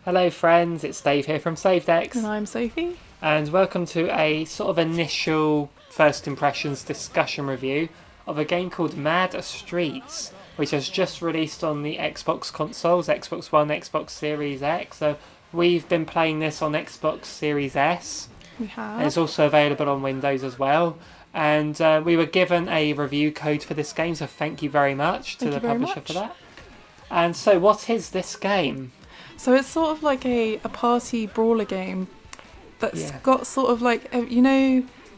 Hello friends, it's Dave here from SaveDex, And I'm Sophie. and welcome to a sort of initial first impressions discussion review of a game called Mad Streets, which has just released on the Xbox consoles, Xbox One, Xbox Series X. So we've been playing this on Xbox Series S, We and it's have. also available on Windows as well. And we were given a review code for this game, so thank you very much to Thank the you very publisher much. for that. And so, what is this game? So it's sort of like a party brawler game that's Yeah. got sort of like,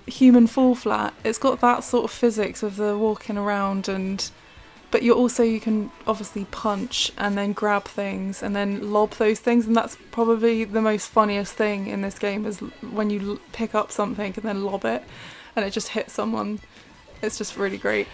human fall flat. It's got that sort of physics of the walking around but you can obviously punch and then grab things and then lob those things, and that's probably the most funniest thing in this game is when you pick up something and then lob it and it just hits someone. It's just really great.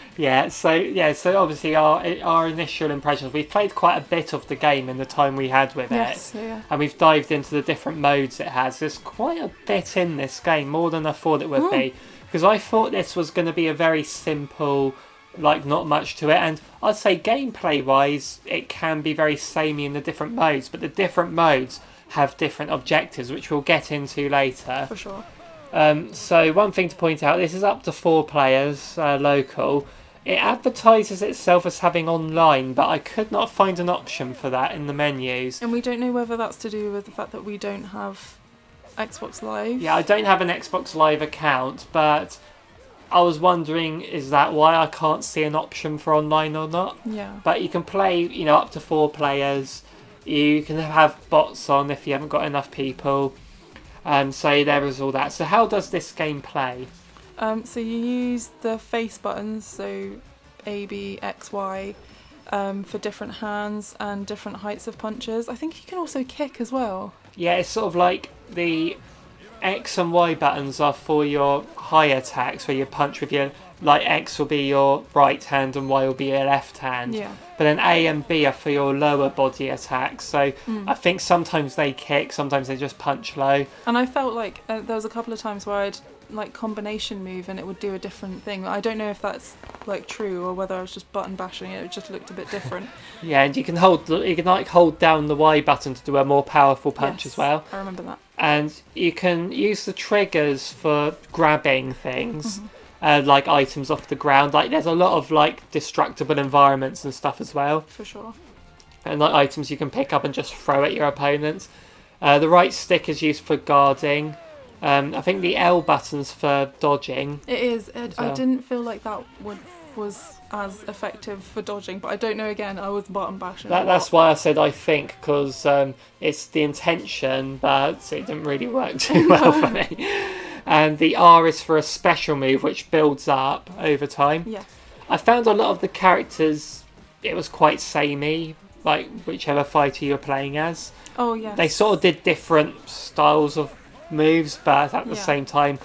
So obviously our initial impressions. We've played quite a bit of the game in the time we had with Yes, it, yeah. and we've dived into the different modes it has. There's quite a bit in this game, more than I thought it would be, because I thought this was going to be a very simple, like not much to it, and I'd say gameplay wise, it can be very samey in the different modes, but the different modes have different objectives, which we'll get into later. For sure. So one thing to point out, this is up to 4 players, local. It advertises itself as having online, but I could not find an option for that in the menus. And we don't know whether that's to do with the fact that we don't have Xbox Live. Yeah, I don't have an Xbox Live account, but I was wondering, is that why I can't see an option for online or not? Yeah. But you can play, up to 4 players. You can have bots on if you haven't got enough people. So there is all that. So how does this game play? So you use the face buttons, so A, B, X, Y, for different hands and different heights of punches. I think you can also kick as well. Yeah, it's sort of like the X and Y buttons are for your high attacks, where you punch with your, like X will be your right hand and Y will be your left hand. Yeah. But then A and B are for your lower body attacks. So I think sometimes they kick, sometimes they just punch low. And I felt like there was a couple of times where I'd like combination move and it would do a different thing. I don't know if that's like true or whether I was just button bashing it. It just looked a bit different. Yeah, and you can hold down the Y button to do a more powerful punch Yes, as well. I remember that. And you can use the triggers for grabbing things. Like items off the ground. Like there's a lot of like destructible environments and stuff as well, For sure. and like items you can pick up and just throw at your opponents. The right stick is used for guarding. I think the L button's for dodging. It is. I well. didn't feel like that was as effective for dodging, but I don't know. Again, I was button bashing. That's why I said I think, because it's the intention, but it didn't really work too well for me. And the R is for a special move which builds up over time. Yeah. I found a lot of the characters, it was quite samey, like whichever fighter you're playing as. Oh yeah. They sort of did different styles of moves, but at the Yeah. same time,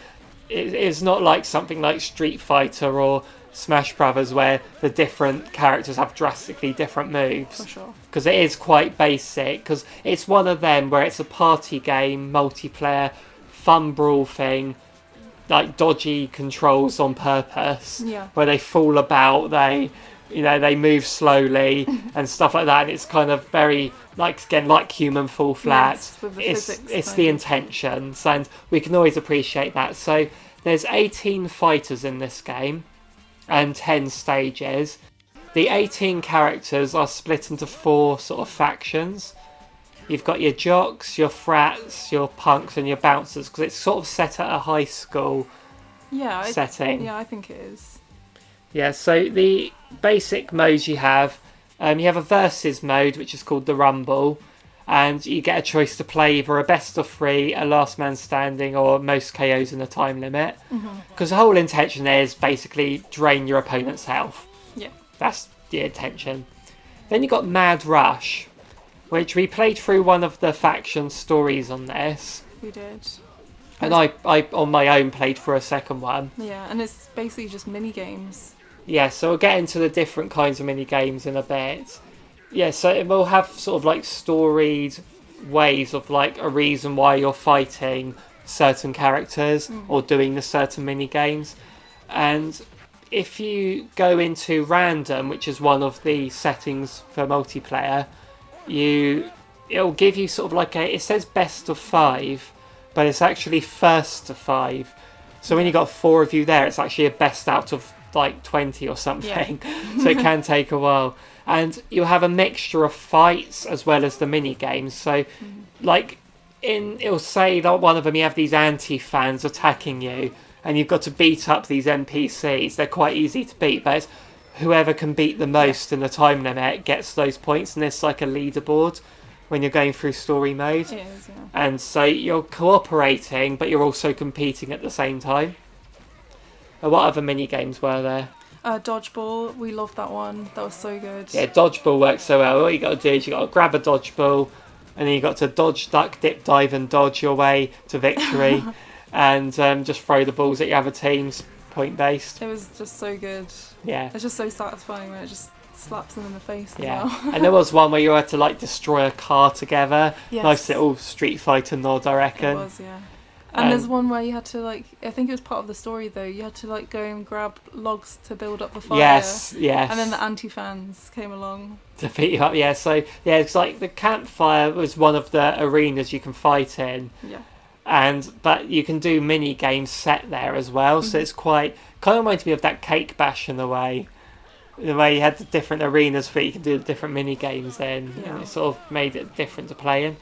it's not like something like Street Fighter or Smash Brothers where the different characters have drastically different moves. For sure. Because it is quite basic, because it's one of them where it's a party game, multiplayer, fun brawl thing, like dodgy controls on purpose, Yeah. where they fall about, they move slowly and stuff like that, and it's kind of very like human fall flat. Yes, with the it's physics the kind of. intentions, and we can always appreciate that. So there's 18 fighters in this game and 10 stages. The 18 characters are split into 4 sort of factions. You've got your jocks, your frats, your punks, and your bouncers, because it's sort of set at a high school Yeah. setting. Yeah, I think it is. Yeah, so the basic modes you have a versus mode, which is called the Rumble, and you get a choice to play either a best of 3, a last man standing, or most KOs in a time limit. Because the whole intention is basically drain your opponent's health. Yeah. That's the intention. Then you got Mad Rush, which we played through one of the faction stories on this, We did. and I on my own played through a second one. Yeah, and it's basically just mini games. Yeah, so we'll get into the different kinds of mini games in a bit. Yeah, so it will have sort of like storied ways of like a reason why you're fighting certain characters or doing the certain mini games. And if you go into random, which is one of the settings for multiplayer, you it'll give you sort of like it says best of 5, but it's actually first to 5. So when you got 4 of you there, it's actually a best out of like 20 or something. Yeah. So it can take a while. And you'll have a mixture of fights as well as the mini games. So like it'll say that one of them you have these anti-fans attacking you, and you've got to beat up these NPCs. They're quite easy to beat, but it's whoever can beat the most in the time limit gets those points, and there's like a leaderboard when you're going through story mode. It is, yeah. And so you're cooperating, but you're also competing at the same time. What other mini games were there? Dodgeball, we loved that one. That was so good. Yeah, dodgeball works so well. All you got to do is you got to grab a dodgeball, and then you got to dodge, duck, dip, dive, and dodge your way to victory, and just throw the balls at your other teams, point based. It was just so good. Yeah. It's just so satisfying when it just slaps them in the face as Yeah, well. and there was one where you had to like destroy a car together. Yes. Nice little Street Fighter nod, I reckon. It was, yeah. And there's one where you had to like, I think it was part of the story though, you had to like go and grab logs to build up the fire. Yes. And then the anti-fans came along. To beat you up, yeah. So yeah, it's like the campfire was one of the arenas you can fight in. Yeah. But you can do mini games set there as well, so it's kind of reminds me of that Cake Bash in a way. The way you had the different arenas for you can do the different mini games in, and it sort of made it different to play in.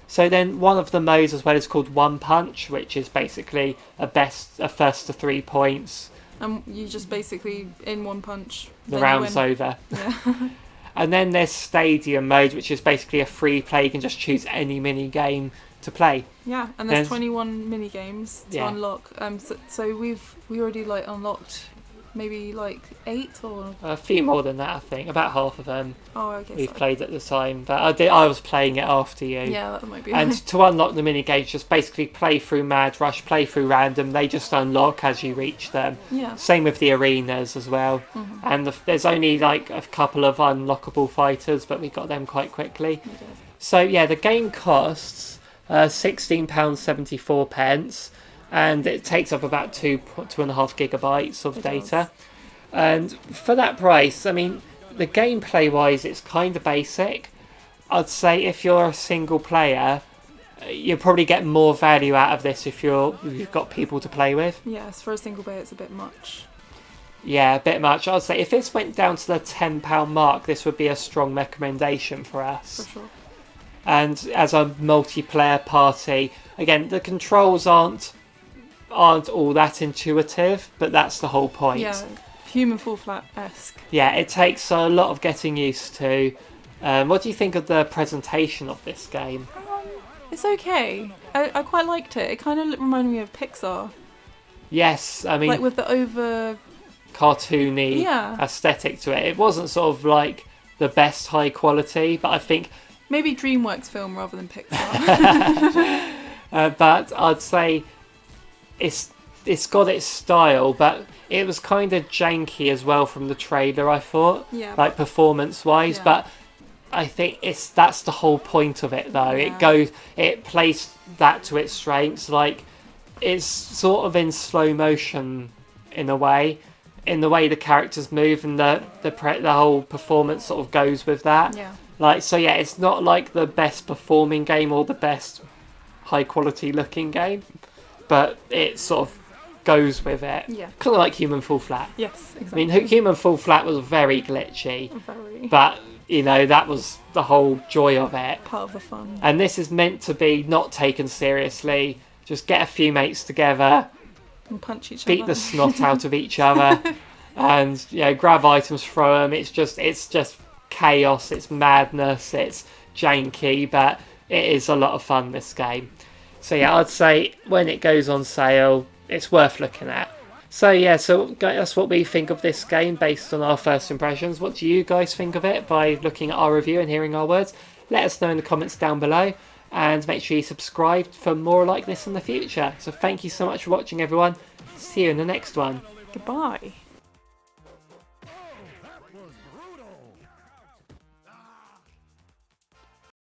So then one of the modes as well is called One Punch, which is basically a first to 3 points. And you just basically, in one punch, The round's over. Yeah. And then there's Stadium mode, which is basically a free play. You can just choose any mini game to play. Yeah, and there's 21 mini games to unlock. So we already like unlocked maybe like 8 or a few more than that, I think. About half of them. Oh, okay. We've played at the time, but I was playing it after you. Yeah, that might be. And to unlock the mini games, just basically play through Mad Rush, play through random. They just unlock as you reach them. Yeah. Same with the arenas as well. And there's only like a couple of unlockable fighters, but we got them quite quickly. We did. So yeah, the game costs £16.74, and it takes up about 2.5 gigabytes of data. And for that price, I mean, the gameplay wise, it's kind of basic. I'd say if you're a single player, you'll probably get more value out of this if you've got people to play with. Yes, for a single player, it's a bit much. Yeah, a bit much. I'd say if this went down to the £10 mark, this would be a strong recommendation for us. For sure. And as a multiplayer party, again, the controls aren't all that intuitive, but that's the whole point. Yeah, human fall flat-esque. Yeah, it takes a lot of getting used to. What do you think of the presentation of this game? It's okay. I quite liked it. It kind of reminded me of Pixar. Yes, I mean, like with the over cartoony aesthetic to it. It wasn't sort of like the best high quality, but I think maybe DreamWorks film rather than Pixar. But I'd say it's got its style, but it was kind of janky as well from the trailer, I thought. Yeah. Like performance wise, but I think that's the whole point of it though. Yeah. It plays that to its strengths. Like it's sort of in slow motion in a way, in the way the characters move, and the whole performance sort of goes with that. Yeah. Like, so yeah, it's not like the best performing game or the best high quality looking game, but it sort of goes with it. Yeah. Kind of like Human Fall Flat. Yes, exactly. I mean, Human Fall Flat was very glitchy, Very. but you know, that was the whole joy of it. Part of the fun. And this is meant to be not taken seriously. Just get a few mates together, and punch each beat other. the snot out of each other, and grab items, throw them. It's just chaos, it's madness, it's janky, but it is a lot of fun, this game. So yeah, I'd say when it goes on sale, it's worth looking at. So yeah, so that's what we think of this game based on our first impressions. What do you guys think of it by looking at our review and hearing our words? Let us know in the comments down below, and make sure you subscribe for more like this in the future. So thank you so much for watching, everyone. See you in the next one. Goodbye.